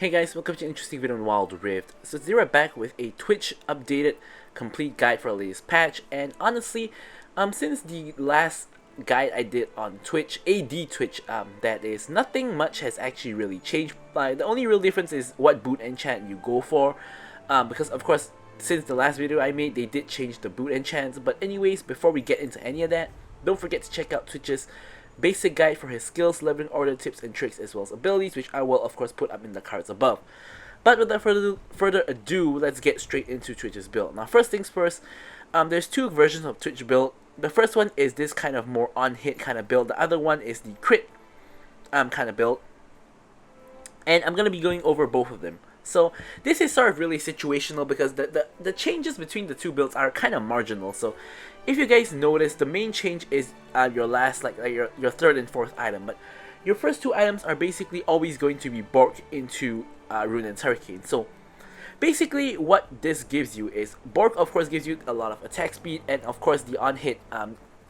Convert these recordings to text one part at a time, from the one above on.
Hey guys, welcome to an interesting video on Wild Rift. So today we're back with a Twitch updated complete guide for the latest patch, and honestly, since the last guide I did on Twitch, AD Twitch, that is, nothing much has actually really changed. The only real difference is what boot enchant you go for, because of course, since the last video I made, they did change the boot enchants. But anyways, before we get into any of that, don't forget to check out Twitch's basic guide for his skills, leveling order, tips and tricks, as well as abilities, which I will of course put up in the cards above. But without further ado, let's get straight into Twitch's build. Now first things first, there's two versions of Twitch build. The first one is this kind of more on-hit kind of build. The other one is the crit kind of build. And I'm going to be going over both of them. So this is sort of really situational because the changes between the two builds are kind of marginal. So if you guys notice, the main change is your last, your third and fourth item. But your first two items are basically always going to be Bork into Ruin's Hurricane. So basically what this gives you is, Bork of course gives you a lot of attack speed, and of course the on-hit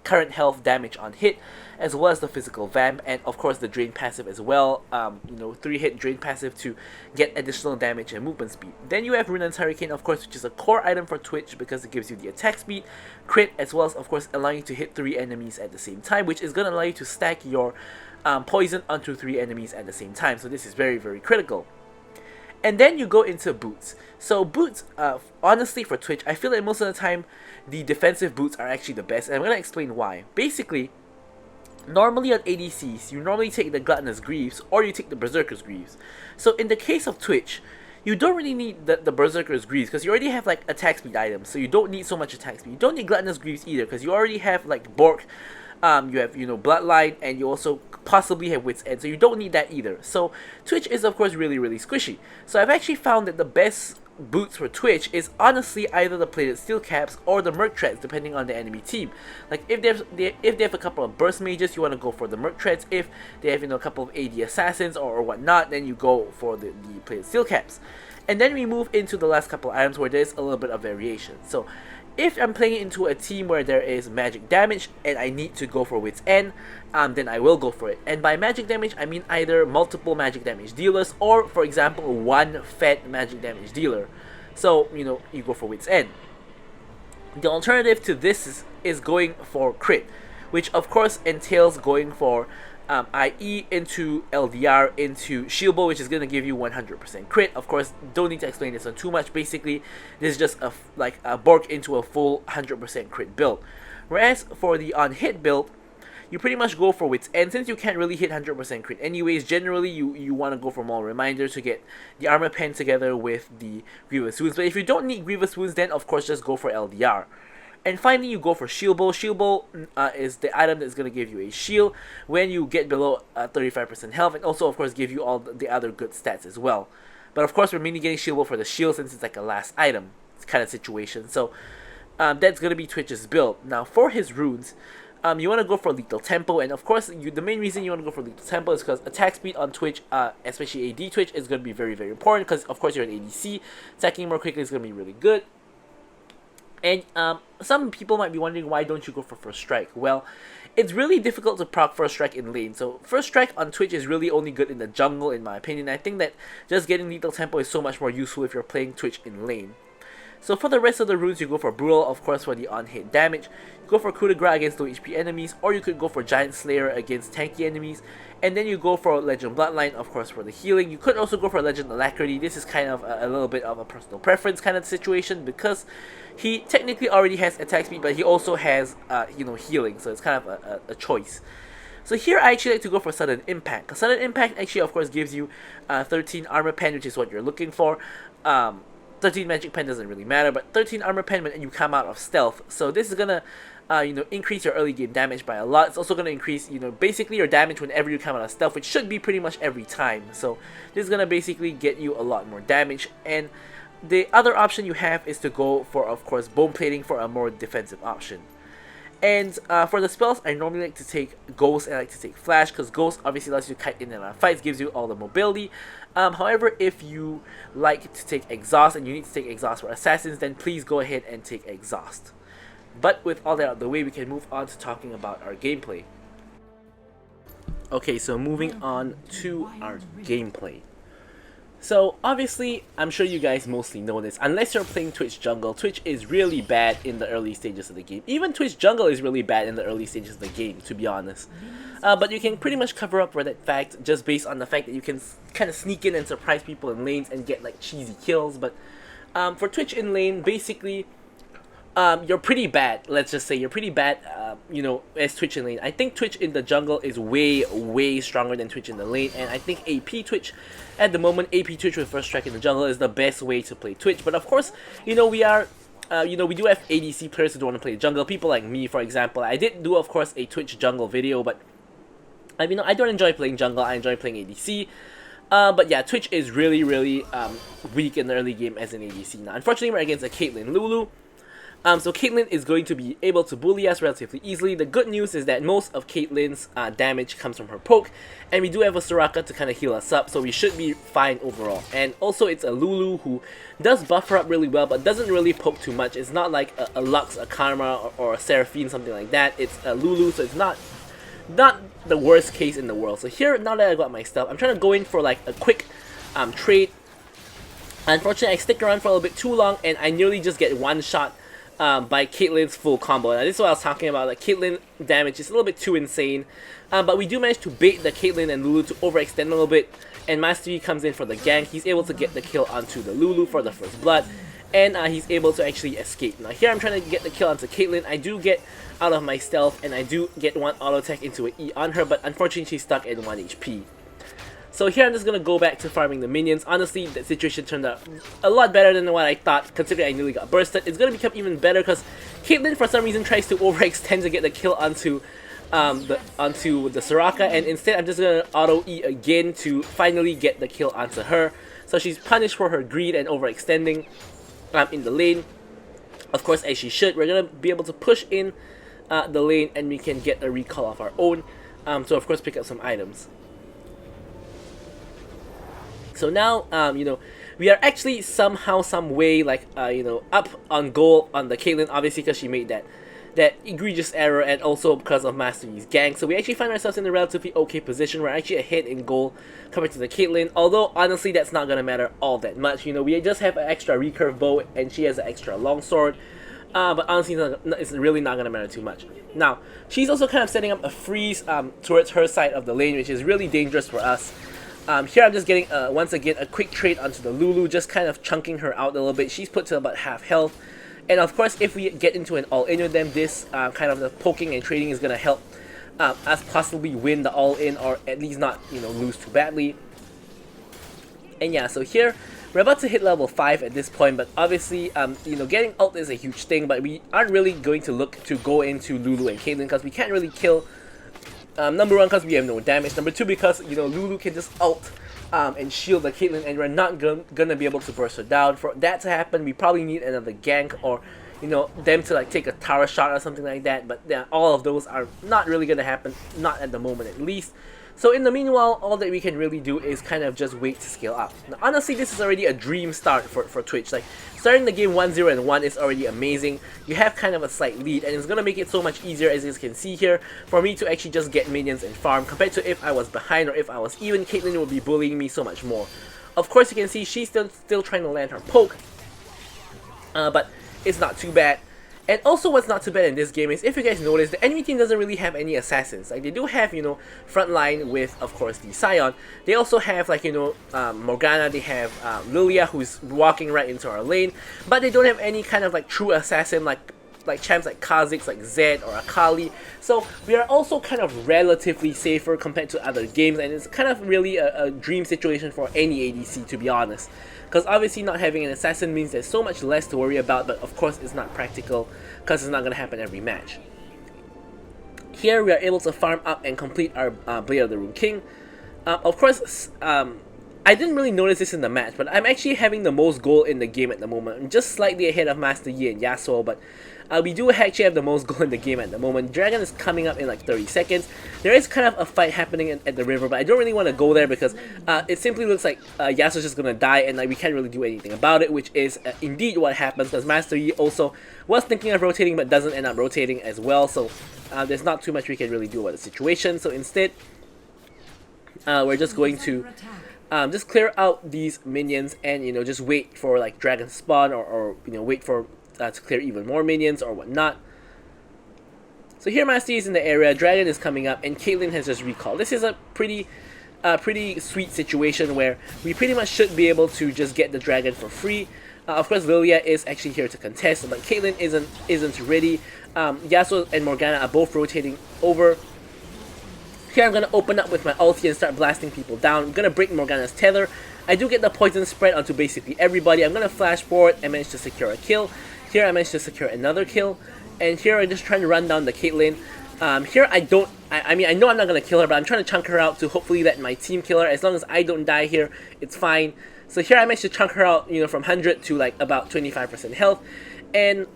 current health damage on hit, as well as the physical vamp, and of course the drain passive as well. 3-hit drain passive to get additional damage and movement speed. Then you have Ruin's Hurricane, of course, which is a core item for Twitch because it gives you the attack speed, crit, as well as of course allowing you to hit 3 enemies at the same time, which is going to allow you to stack your poison onto 3 enemies at the same time. So this is very, very critical. And then you go into boots. So boots, honestly for Twitch, I feel like most of the time the defensive boots are actually the best, and I'm going to explain why. Basically, normally on ADCs, you normally take the Gluttonous Greaves or you take the Berserker's Greaves. So in the case of Twitch, you don't really need the Berserker's Greaves because you already have like attack speed items, so you don't need so much attack speed. You don't need Gluttonous Greaves either because you already have like Bork, you have Bloodline, and you also possibly have Wit's End, so you don't need that either. So Twitch is of course really, really squishy. So I've actually found that the best boots for Twitch is honestly either the plated steel caps or the merc treads, depending on the enemy team. Like if they have a couple of burst mages, you want to go for the merc treads. If they have a couple of AD assassins or whatnot, then you go for the plated steel caps. And then we move into the last couple of items where there's a little bit of variation. So if I'm playing into a team where there is magic damage and I need to go for Wit's End, then I will go for it. And by magic damage, I mean either multiple magic damage dealers or, for example, one fed magic damage dealer. So, you go for Wit's End. The alternative to this is going for crit, which of course entails going for IE into LDR into Shield Bow, which is going to give you 100% crit. Of course, don't need to explain this on too much. Basically, this is just a Bork into a full 100% crit build. Whereas for the on-hit build, you pretty much go for Wit's End. Since you can't really hit 100% crit anyways, generally you want to go for more reminders to get the armor pen together with the Grievous Wounds. But if you don't need Grievous Wounds, then of course just go for LDR. And finally, you go for Shield Bow. Shield Bow is the item that's going to give you a shield when you get below 35% health, and also, of course, give you all the other good stats as well. But of course, we're mainly getting Shield Bow for the shield since it's like a last item kind of situation. So that's going to be Twitch's build. Now, for his runes, you want to go for Lethal Tempo, and of course, the main reason you want to go for Lethal Tempo is because attack speed on Twitch, especially AD Twitch, is going to be very, very important because, of course, you're an ADC. Attacking more quickly is going to be really good. And some people might be wondering, why don't you go for First Strike? Well, it's really difficult to proc First Strike in lane. So First Strike on Twitch is really only good in the jungle, in my opinion. I think that just getting Lethal Tempo is so much more useful if you're playing Twitch in lane. So for the rest of the runes, you go for Brutal, of course, for the on-hit damage. You go for Coup de Grace against low HP enemies, or you could go for Giant Slayer against tanky enemies. And then you go for Legend Bloodline, of course, for the healing. You could also go for Legend Alacrity. This is kind of a little bit of a personal preference kind of situation because he technically already has attack speed, but he also has, healing. So it's kind of a choice. So here I actually like to go for Sudden Impact. Sudden Impact actually, of course, gives you 13 Armor Pen, which is what you're looking for. 13 Magic Pen doesn't really matter, but 13 Armor Pen when you come out of Stealth. So this is gonna, increase your early game damage by a lot. It's also gonna increase, basically your damage whenever you come out of Stealth, which should be pretty much every time. So this is gonna basically get you a lot more damage. And the other option you have is to go for, of course, Bone Plating for a more defensive option. And for the spells, I normally like to take Ghost and I like to take Flash, because Ghost obviously lets you kite in and out of fights, gives you all the mobility. However, if you like to take Exhaust and you need to take Exhaust for Assassins, then please go ahead and take Exhaust. But with all that out of the way, we can move on to talking about our gameplay. Okay, so moving on to our gameplay. So obviously, I'm sure you guys mostly know this. Unless you're playing Twitch jungle, Twitch is really bad in the early stages of the game. Even Twitch jungle is really bad in the early stages of the game, to be honest. But you can pretty much cover up for that fact just based on the fact that you can kind of sneak in and surprise people in lanes and get like cheesy kills. But for Twitch in lane, basically, you're pretty bad. Let's just say you're pretty bad, you know, as Twitch in lane. I think Twitch in the jungle is way stronger than Twitch in the lane, and I think AP Twitch at the moment, AP Twitch with first strike in the jungle is the best way to play Twitch. But of course, you know, we are, you know, we do have ADC players who don't want to play jungle. People like me, for example. I did do, of course, a Twitch jungle video, but you know, I don't enjoy playing jungle. I enjoy playing ADC. But yeah, Twitch is really weak in the early game as an ADC. Now, unfortunately, we're against a Caitlyn Lulu. So Caitlyn is going to be able to bully us relatively easily. The good news is that most of Caitlyn's damage comes from her poke, and we do have a Soraka to kind of heal us up, so we should be fine overall. And also, it's a Lulu who does buff her up really well, but doesn't really poke too much. It's not like a Lux, a Karma, or a Seraphine, something like that. It's a Lulu, so it's not the worst case in the world. So here, now that I got my stuff, I'm trying to go in for like a quick trade. Unfortunately, I stick around for a little bit too long, and I nearly just get one shot by Caitlyn's full combo. Now this is what I was talking about, like Caitlyn damage is a little bit too insane, but we do manage to bait the Caitlyn and Lulu to overextend a little bit, and Master Yi comes in for the gank. He's able to get the kill onto the Lulu for the first blood, and he's able to actually escape. Now here I'm trying to get the kill onto Caitlyn. I do get out of my stealth, and I do get one auto attack into an E on her, but unfortunately she's stuck at 1 HP. So here I'm just going to go back to farming the minions. Honestly, the situation turned out a lot better than what I thought, considering I nearly got bursted. It's going to become even better because Caitlyn for some reason tries to overextend to get the kill onto the Soraka, and instead I'm just going to auto E again to finally get the kill onto her. So she's punished for her greed and overextending in the lane. Of course, as she should. We're going to be able to push in the lane, and we can get a recall of our own. So of course pick up some items. So now, you know, we are actually somehow, some way, like, you know, up on goal on the Caitlyn, obviously because she made that egregious error, and also because of Master Yi's gank. So we actually find ourselves in a relatively okay position. We're actually ahead in goal compared to the Caitlyn, although honestly that's not gonna matter all that much. You know, we just have an extra recurve bow, and she has an extra longsword. But honestly, it's really not gonna matter too much. Now, she's also kind of setting up a freeze towards her side of the lane, which is really dangerous for us. Here I'm just getting, once again, a quick trade onto the Lulu, just kind of chunking her out a little bit. She's put to about half health. And of course, if we get into an all-in with them, this kind of the poking and trading is going to help us possibly win the all-in, or at least not, you know, lose too badly. And yeah, so here, we're about to hit level 5 at this point, but obviously, you know, getting ult is a huge thing, but we aren't really going to look to go into Lulu and Caitlyn because we can't really kill. Number 1, because we have no damage. Number 2, because, you know, Lulu can just ult and shield the Caitlyn, and we're not gonna be able to burst her down. For that to happen, we probably need another gank, or, you know, them to like take a tower shot or something like that. But yeah, all of those are not really gonna happen, not at the moment at least. So in the meanwhile, all that we can really do is kind of just wait to scale up. Now, honestly, this is already a dream start for Twitch. Like, starting the game 1-0 and 1 is already amazing. You have kind of a slight lead, and it's going to make it so much easier, as you can see here, for me to actually just get minions and farm, compared to if I was behind or if I was even. Caitlyn would be bullying me so much more. Of course, you can see she's still trying to land her poke, but it's not too bad. And also, what's not too bad in this game is, if you guys notice, the enemy team doesn't really have any assassins. Like, they do have, you know, frontline with, of course, the Sion. They also have, like, you know, Morgana. They have Lilia, who's walking right into our lane. But they don't have any kind of, like, true assassin, like champs like Kha'Zix, like Zed or Akali. So we are also kind of relatively safer compared to other games, and it's kind of really a dream situation for any ADC, to be honest. Because obviously not having an assassin means there's so much less to worry about, but of course it's not practical because it's not going to happen every match. Here we are able to farm up and complete our Blade of the Rune King. Of course, I didn't really notice this in the match, but I'm actually having the most gold in the game at the moment. I'm just slightly ahead of Master Yi and Yasuo, but we do actually have the most gold in the game at the moment. Dragon is coming up in like 30 seconds. There is kind of a fight happening at the river, but I don't really want to go there because it simply looks like Yasuo's just gonna die, and like we can't really do anything about it, which is indeed what happens, because Master Yi also was thinking of rotating but doesn't end up rotating as well, so there's not too much we can really do about the situation. So instead, we're just going to just clear out these minions and, you know, just wait for like dragon spawn, or you know, wait for to clear even more minions or whatnot. So here Master Yi is in the area, dragon is coming up, and Caitlyn has just recalled. This is a pretty sweet situation where we pretty much should be able to just get the dragon for free. Of course, Lilia is actually here to contest, but Caitlyn isn't ready. Yasuo and Morgana are both rotating over. Here I'm going to open up with my ulti and start blasting people down. I'm going to break Morgana's tether. I do get the poison spread onto basically everybody. I'm going to flash forward and manage to secure a kill. Here I managed to secure another kill. And here I'm just trying to run down the Caitlyn. Here I mean, I know I'm not going to kill her, but I'm trying to chunk her out to hopefully let my team kill her. As long as I don't die here, it's fine. So here I managed to chunk her out, you know, from 100 to like about 25% health. And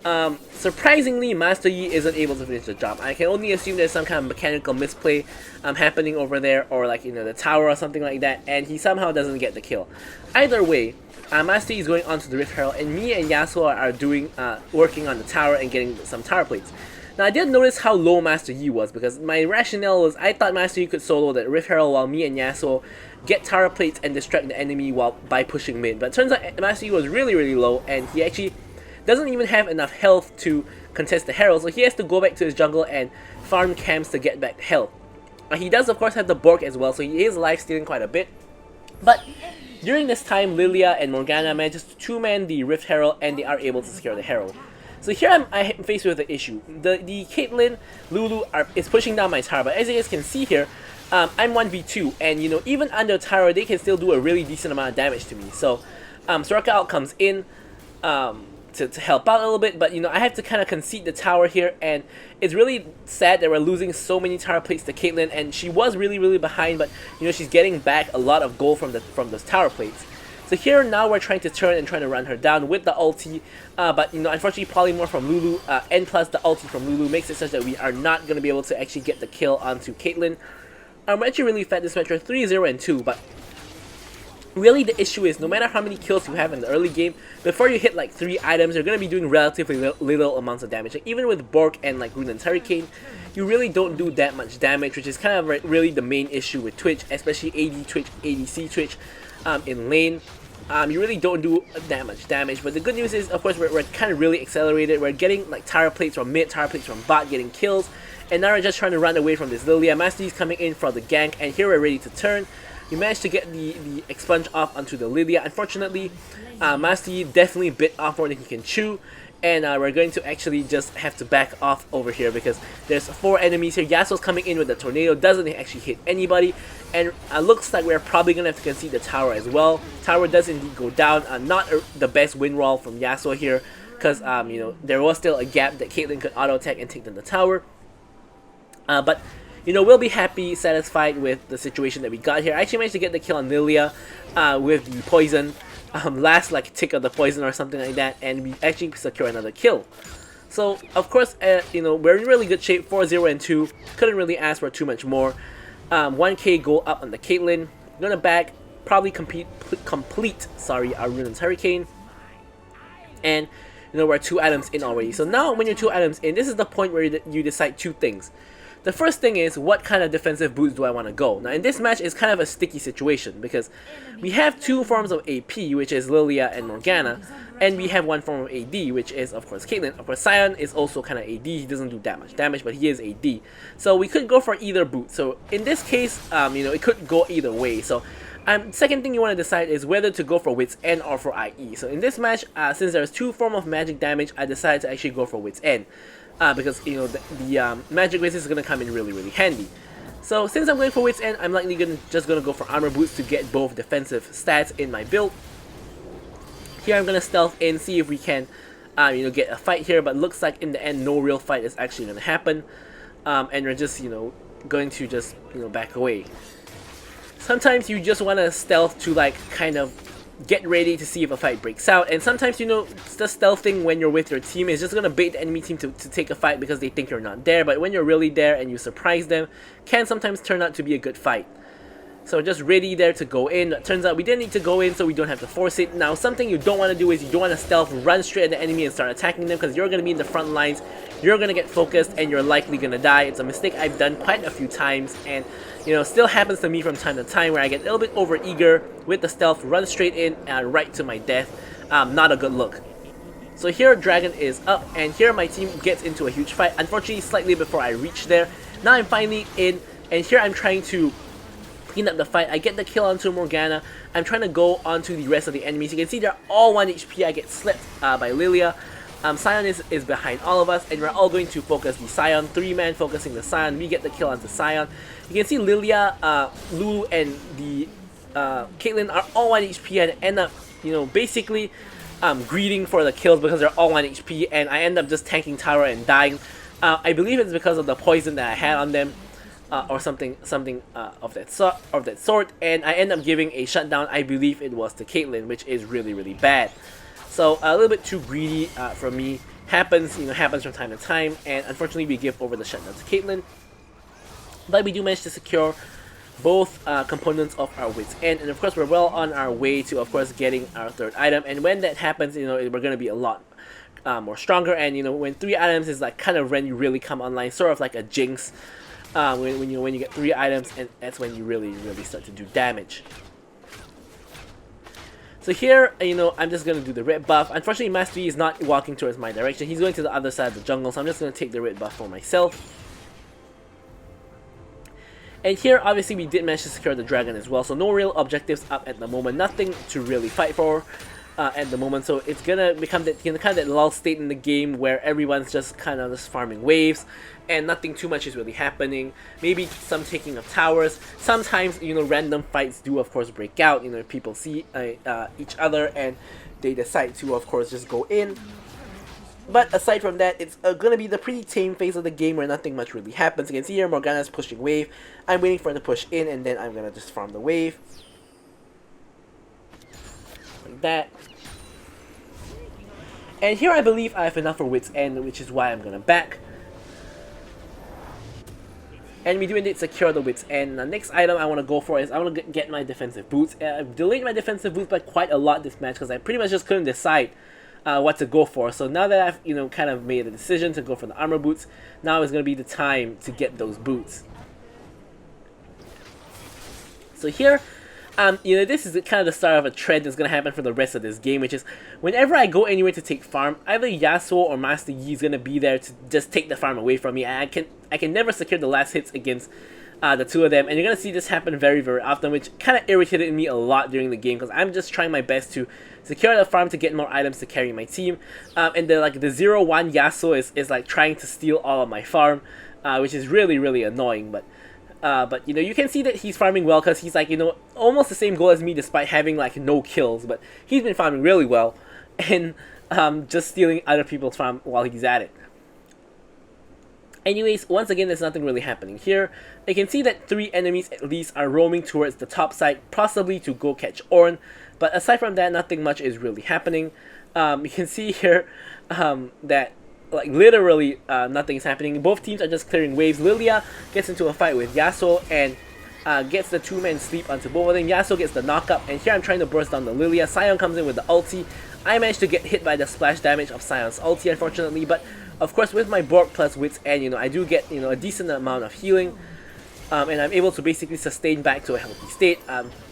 surprisingly, Master Yi isn't able to finish the job. I can only assume there's some kind of mechanical misplay happening over there, or like, you know, the tower or something like that, and he somehow doesn't get the kill. Either way, Master Yi is going on to the Rift Herald, and me and Yasuo are doing working on the tower and getting some tower plates. Now I did notice how low Master Yi was, because my rationale was I thought Master Yi could solo the Rift Herald while me and Yasuo get tower plates and distract the enemy by pushing mid. But it turns out Master Yi was really low, and he actually doesn't even have enough health to contest the Herald, so he has to go back to his jungle and farm camps to get back health. He does of course have the Bork as well, so he is life stealing quite a bit. But during this time, Lilia and Morgana manages to two-man the Rift Herald, and they are able to secure the Herald. So here I'm faced with the issue. The Caitlyn, Lulu is pushing down my tower, but as you guys can see here, I'm 1v2, and you know, even under tower they can still do a really decent amount of damage to me. So Soraka out comes in to help out a little bit, but you know, I have to kind of concede the tower here, and it's really sad that we're losing so many tower plates to Caitlyn, and she was really behind, but you know, she's getting back a lot of gold from those tower plates. So here now we're trying to turn and trying to run her down with the ulti, but you know, unfortunately polymorph from Lulu and plus the ulti from Lulu makes it such that we are not going to be able to actually get the kill onto Caitlyn. We're actually really fed this match. We're 3-0 and 2, but really the issue is no matter how many kills you have in the early game, before you hit like 3 items, you're going to be doing relatively little amounts of damage. Like, even with Bork and like Rune's Hurricane, you really don't do that much damage, which is kind of really the main issue with Twitch, especially ADC Twitch in lane. You really don't do that much damage, but the good news is, of course, we're kind of really accelerated. We're getting like tower plates from mid, tower plates from bot, getting kills, and now we're just trying to run away from this Lilia. Master Yi's coming in for the gank, and here we're ready to turn. We managed to get the expunge off onto the Lilia. Unfortunately, Master Yi definitely bit off more than he can chew, and we're going to actually just have to back off over here because there's 4 enemies here. Yasuo's coming in with the tornado, doesn't actually hit anybody, and looks like we're probably going to have to concede the tower as well. Tower does indeed go down. Not the best win roll from Yasuo here, because you know, there was still a gap that Caitlyn could auto attack and take down the tower. But you know, we'll be happy, satisfied with the situation that we got here. I actually managed to get the kill on Lilia with the poison, last like tick of the poison or something like that, and we actually secure another kill. So of course, you know, we're in really good shape, 4-0 and 2. Couldn't really ask for too much more. 1k gold up on the Caitlyn. Gonna back, probably complete our Rune's Hurricane, and you know, we're 2 items in already. So now when you're 2 items in, this is the point where you decide 2 things. The first thing is, what kind of defensive boots do I want to go? Now in this match, it's kind of a sticky situation because we have 2 forms of AP, which is Lilia and Morgana, and we have 1 form of AD, which is of course Caitlyn. Of course, Sion is also kind of AD. He doesn't do that much damage, but he is AD. So we could go for either boot. So in this case, you know, it could go either way. So second thing you want to decide is whether to go for Wit's End or for IE. So in this match, since there's 2 forms of magic damage, I decided to actually go for Wit's End. Because you know, the magic resist is going to come in really handy. So since I'm going for Wit's End, I'm likely just going to go for armor boots to get both defensive stats in my build. Here I'm going to stealth in, see if we can you know, get a fight here, but looks like in the end no real fight is actually going to happen, and we're just, you know, going to just, you know, back away. Sometimes you just want to stealth to like kind of get ready to see if a fight breaks out, and sometimes, you know, the stealthing when you're with your team is just gonna bait the enemy team to take a fight because they think you're not there, but when you're really there and you surprise them, can sometimes turn out to be a good fight. So just ready there to go in. Turns out we didn't need to go in, so we don't have to force it. Now, something you don't want to do is you don't want to stealth, run straight at the enemy and start attacking them, because you're going to be in the front lines, you're going to get focused, and you're likely going to die. It's a mistake I've done quite a few times, and still happens to me from time to time, where I get a little bit over eager with the stealth, run straight in, right to my death. Not a good look. So here Dragon is up, and here my team gets into a huge fight. Unfortunately, slightly before I reach there. Now I'm finally in, and here I'm trying to clean up the fight. I get the kill onto Morgana. I'm trying to go onto the rest of the enemies. You can see they're all 1 HP. I get slipped by Lilia. Sion is behind all of us, and we're all going to focus the Sion. 3-man focusing the Sion. We get the kill onto Sion. You can see Lilia, Lulu, and the Caitlyn are all 1 HP and end up, basically greeting for the kills because they're all 1 HP, and I end up just tanking tower and dying. I believe it's because of the poison that I had on them, or something of that sort, and I end up giving a shutdown. I believe it was to Caitlyn, which is really, really bad. So a little bit too greedy for me. Happens from time to time, and unfortunately we give over the shutdown to Caitlyn. But we do manage to secure both components of our wits end, and of course we're well on our way to, of course, getting our 3rd item. And when that happens, we're going to be a lot more stronger. And when 3 items is like kind of when you really come online, sort of like a jinx. When you get 3 items, and that's when you really start to do damage. So here, I'm just going to do the red buff. Unfortunately, Master Yi is not walking towards my direction. He's going to the other side of the jungle, so I'm just going to take the red buff for myself. And here, obviously, we did manage to secure the dragon as well, so no real objectives up at the moment. Nothing to really fight for at the moment, so it's gonna become kind of that lull state in the game where everyone's just kind of just farming waves, and nothing too much is really happening. Maybe some taking of towers. Sometimes, random fights do, of course, break out. People see each other and they decide to, of course, just go in. But aside from that, it's gonna be the pretty tame phase of the game where nothing much really happens. You can see here Morgana's pushing wave. I'm waiting for her to push in, and then I'm gonna just farm the wave. Like that. And here I believe I have enough for Wits End, which is why I'm gonna back. And we do indeed secure the Wits End. The next item I want to go for is I want to get my defensive boots. I've delayed my defensive boots by quite a lot this match because I pretty much just couldn't decide what to go for. So now that I've kind of made a decision to go for the armor boots, now is going to be the time to get those boots. So here, this is kind of the start of a trend that's going to happen for the rest of this game, which is whenever I go anywhere to take farm, either Yasuo or Master Yi is going to be there to just take the farm away from me, and I can never secure the last hits against the two of them, and you're going to see this happen very, very often, which kind of irritated me a lot during the game, because I'm just trying my best to secure the farm to get more items to carry my team, and the 0-1 Yasuo is like trying to steal all of my farm, which is really, really annoying. But you can see that he's farming well because he's like, almost the same goal as me despite having like no kills, but he's been farming really well and just stealing other people's farm while he's at it. Anyways, once again, there's nothing really happening here. You can see that 3 enemies at least are roaming towards the top side, possibly to go catch Ornn, but aside from that, nothing much is really happening. You can see here that like literally nothing is happening. Both teams are just clearing waves. Lilia gets into a fight with Yasuo and gets the 2-man sleep onto both of them. Yasuo gets the knockup, and here I'm trying to burst down the Lilia. Sion comes in with the ulti. I managed to get hit by the splash damage of Sion's ulti, unfortunately, but of course with my Borg plus Wits End, I do get a decent amount of healing, and I'm able to basically sustain back to a healthy state.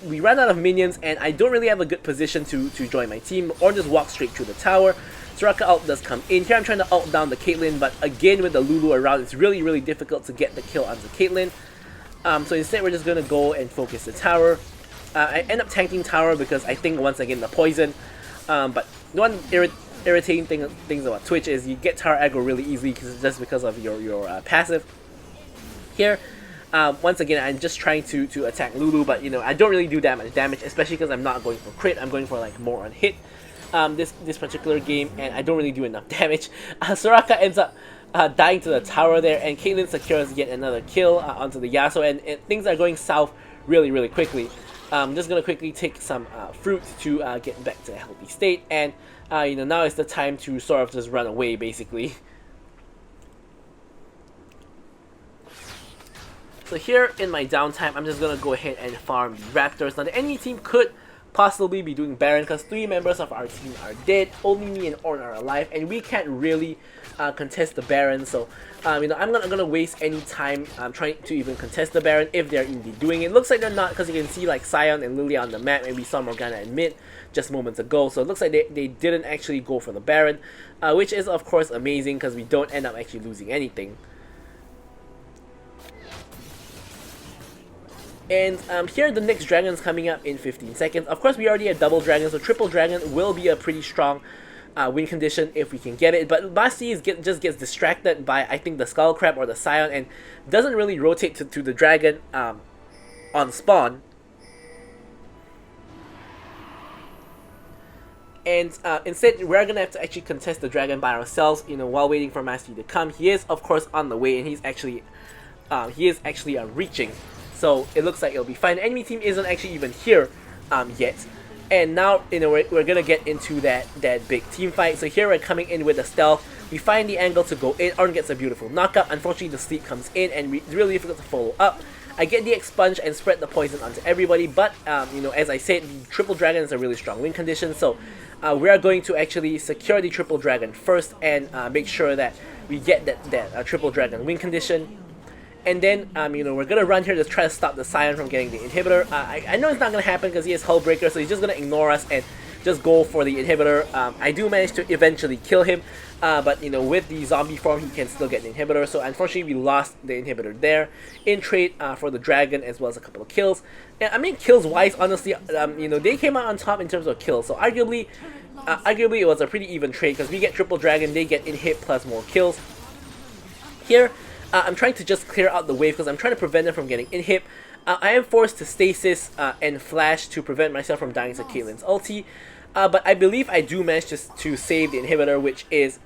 We ran out of minions, and I don't really have a good position to join my team, or just walk straight through the tower. Soraka ult does come in. Here I'm trying to ult down the Caitlyn, but again with the Lulu around, it's really, really difficult to get the kill onto Caitlyn. So instead we're just going to go and focus the tower. I end up tanking tower because I think once again the poison. But one irritating things about Twitch is you get tower aggro really easily just because of your passive. Here, once again, I'm just trying to attack Lulu, but I don't really do that much damage, especially because I'm not going for crit. I'm going for like more on hit. This particular game, and I don't really do enough damage. Soraka ends up dying to the tower there, and Caitlyn secures yet another kill onto the Yasuo, and things are going south really, really quickly. I'm just gonna quickly take some fruit to get back to a healthy state, and now is the time to sort of just run away, basically. So here in my downtime, I'm just gonna go ahead and farm the Raptors. Now the enemy team could possibly be doing Baron because 3 members of our team are dead. Only me and Orn are alive, and we can't really contest the Baron. So you know, I'm not gonna waste any time trying to even contest the Baron if they're indeed doing it. Looks like they're not, because you can see like Sion and Lilia on the map, and we saw Morgana and mid just moments ago. So it looks like they didn't actually go for the Baron, which is of course amazing because we don't end up actually losing anything. And here the next dragon's coming up in 15 seconds. Of course, we already have double dragon, so triple dragon will be a pretty strong win condition if we can get it. But Basti just gets distracted by, I think, the Skull Crab or the Scion, and doesn't really rotate to the dragon on spawn. And instead, we're gonna have to actually contest the dragon by ourselves, you know, while waiting for Masti to come. He is, of course, on the way, and he's actually reaching. So it looks like it'll be fine. The enemy team isn't actually even here yet. And now, you know, we're gonna get into that big team fight. So here we're coming in with a stealth. We find the angle to go in. Orn gets a beautiful knockup. Unfortunately, the sleep comes in, and it's really difficult to follow up. I get the expunge and spread the poison onto everybody. But you know, as I said, the triple dragon is a really strong win condition. So we are going to actually secure the triple dragon first and make sure that we get that triple dragon win condition. And then, you know, we're gonna run here to try to stop the Scion from getting the inhibitor. I know it's not gonna happen because he has Hullbreaker, so he's just gonna ignore us and just go for the inhibitor. I do manage to eventually kill him, but you know, with the zombie form, he can still get the inhibitor. So unfortunately, we lost the inhibitor there in trade for the dragon as well as a couple of kills. And I mean, kills wise, honestly, you know, they came out on top in terms of kills. So arguably it was a pretty even trade because we get triple dragon, they get inhib plus more kills. Here. I'm trying to just clear out the wave because I'm trying to prevent them from getting inhib. I am forced to stasis and flash to prevent myself from dying to Caitlyn's ulti. But I believe I do manage to save the inhibitor, which is,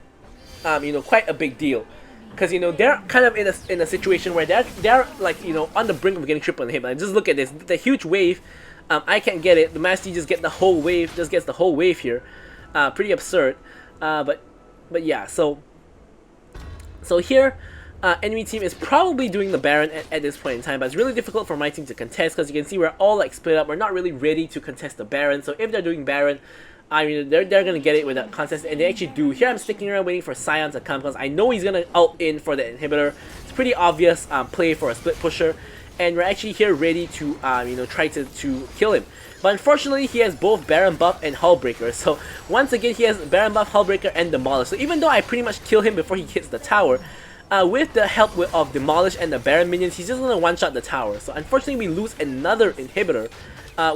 you know, quite a big deal. Because, you know, they're kind of in a situation where they're like, you know, on the brink of getting triple inhib. And just look at this, the huge wave. I can't get it. The Masti just gets the whole wave here. Pretty absurd. But yeah, so here. Enemy team is probably doing the Baron at this point in time, but it's really difficult for my team to contest because you can see we're all like split up. We're not really ready to contest the Baron. So if they're doing Baron, I mean, they're gonna get it without contest, and they actually do. Here I'm sticking around waiting for Sion to come because I know he's gonna ult in for the inhibitor. It's pretty obvious play for a split pusher, and we're actually here ready to you know, try to kill him. But unfortunately, he has both Baron buff and Hullbreaker. So once again, he has Baron buff, Hullbreaker, and Demolish. So even though I pretty much kill him before he hits the tower, with the help of Demolish and the Baron minions, he's just gonna one-shot the tower. So unfortunately, we lose another inhibitor,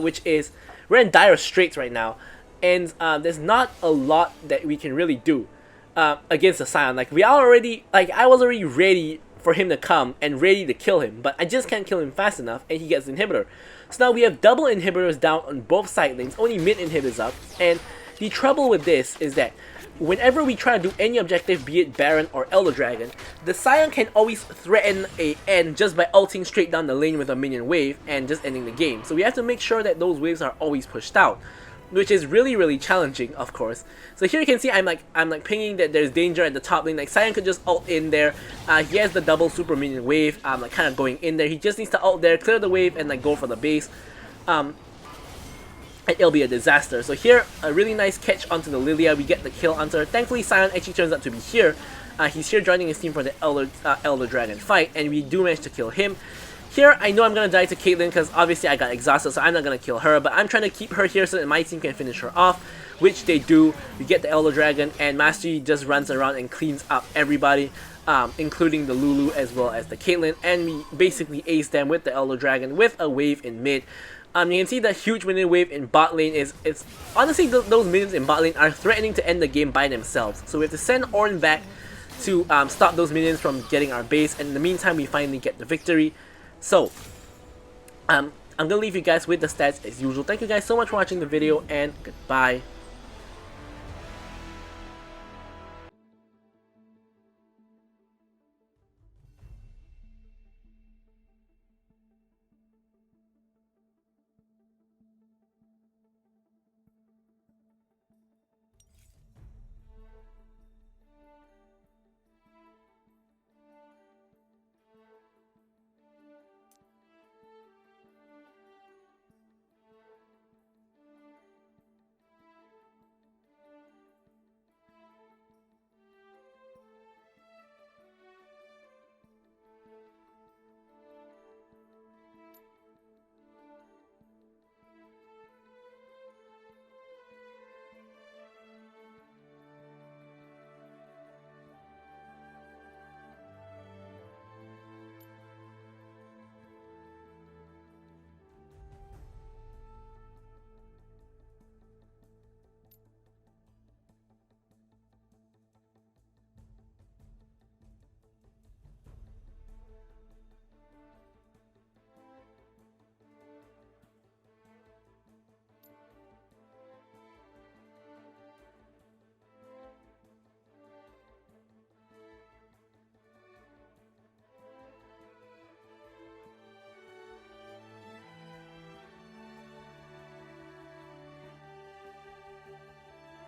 which is, we're in dire straits right now, and there's not a lot that we can really do against the Scion. Like I was already ready for him to come and ready to kill him, but I just can't kill him fast enough, and he gets the inhibitor. So now we have double inhibitors down on both side lanes, only mid inhibitors up, and the trouble with this is that whenever we try to do any objective, be it Baron or Elder Dragon, the Scion can always threaten a end just by ulting straight down the lane with a minion wave and just ending the game. So we have to make sure that those waves are always pushed out, which is really challenging, of course. So here you can see I'm like pinging that there's danger at the top lane. Like Scion could just ult in there. He has the double super minion wave, like kind of going in there. He just needs to ult there, clear the wave, and like go for the base. And it'll be a disaster. So here, a really nice catch onto the Lilia. We get the kill onto her. Thankfully, Sion actually turns out to be here. He's here joining his team for the Elder Dragon fight, and we do manage to kill him. Here, I know I'm going to die to Caitlyn because obviously I got exhausted, so I'm not going to kill her. But I'm trying to keep her here so that my team can finish her off, which they do. We get the Elder Dragon, and Mastery just runs around and cleans up everybody, including the Lulu as well as the Caitlyn. And we basically ace them with the Elder Dragon with a wave in mid. You can see the huge minion wave in bot lane it's honestly those minions in bot lane are threatening to end the game by themselves. So we have to send Orn back to stop those minions from getting our base, and in the meantime we finally get the victory. So I'm gonna leave you guys with the stats as usual. Thank you guys so much for watching the video, and goodbye.